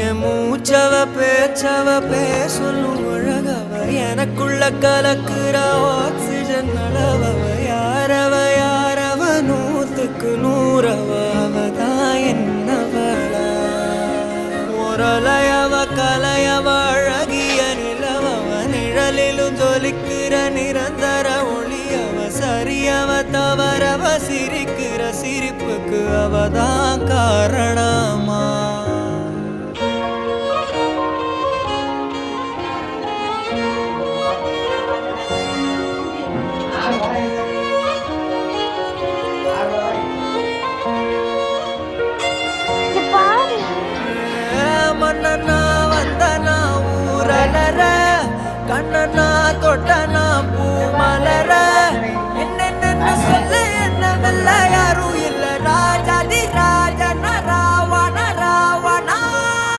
என் மூச்சவ பேச்சவ பேசலும் அழகவ எனக்குள்ள கலக்குற ஆக்சிஜன் அளவவ யாரவ நூத்துக்கு நூறவ அவதான் என்னவளா முரலையவ கலையவ அழகிய நிலவவ நிழலிலும் ஜொலிக்கிற நிரந்தர ஒளியவ சரியவ தவறவ சிரிக்கிற சிரிப்புக்கு அவதான் காரணமா மன்னனா வந்தனா ஊரலர கண்ணனா தொட்டனா பூ மலர என்ன சொல்ல என்ன வெள்ளைய